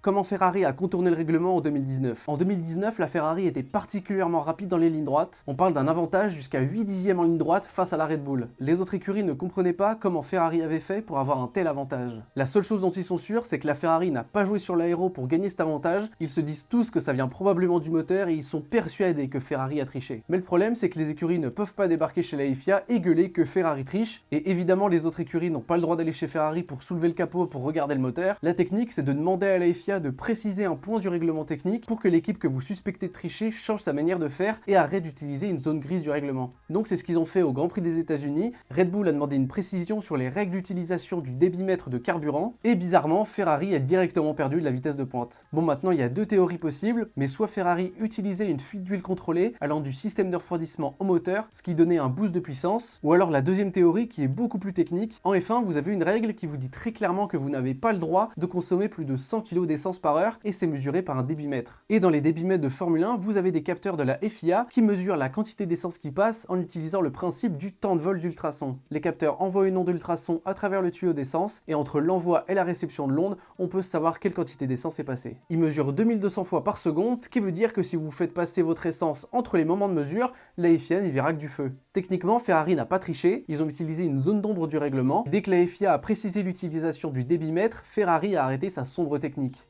Comment Ferrari a contourné le règlement en 2019? En 2019, la Ferrari était particulièrement rapide dans les lignes droites. On parle d'un avantage jusqu'à 8 dixièmes en ligne droite face à la Red Bull. Les autres écuries ne comprenaient pas comment Ferrari avait fait pour avoir un tel avantage. La seule chose dont ils sont sûrs, c'est que la Ferrari n'a pas joué sur l'aéro pour gagner cet avantage. Ils se disent tous que ça vient probablement du moteur et ils sont persuadés que Ferrari a triché. Mais le problème, c'est que les écuries ne peuvent pas débarquer chez la FIA et gueuler que Ferrari triche. Et évidemment, les autres écuries n'ont pas le droit d'aller chez Ferrari pour soulever le capot pour regarder le moteur. La technique, c'est de demander à la FIA de préciser un point du règlement technique pour que l'équipe que vous suspectez de tricher change sa manière de faire et arrête d'utiliser une zone grise du règlement. Donc c'est ce qu'ils ont fait au Grand Prix des États-Unis. Red Bull a demandé une précision sur les règles d'utilisation du débitmètre de carburant et bizarrement Ferrari a directement perdu de la vitesse de pointe. Bon, maintenant il y a deux théories possibles, mais soit Ferrari utilisait une fuite d'huile contrôlée allant du système de refroidissement au moteur, ce qui donnait un boost de puissance, ou alors la deuxième théorie qui est beaucoup plus technique. En F1, vous avez une règle qui vous dit très clairement que vous n'avez pas le droit de consommer plus de 100 kg d'essence par heure et c'est mesuré par un débitmètre. Et dans les débitmètres de Formule 1, vous avez des capteurs de la FIA qui mesurent la quantité d'essence qui passe en utilisant le principe du temps de vol d'ultrasons. Les capteurs envoient une onde d'ultrasons à travers le tuyau d'essence et entre l'envoi et la réception de l'onde, on peut savoir quelle quantité d'essence est passée. Ils mesurent 2200 fois par seconde, ce qui veut dire que si vous faites passer votre essence entre les moments de mesure, la FIA n'y verra que du feu. Techniquement, Ferrari n'a pas triché, ils ont utilisé une zone d'ombre du règlement. Dès que la FIA a précisé l'utilisation du débitmètre, Ferrari a arrêté sa sombre technique.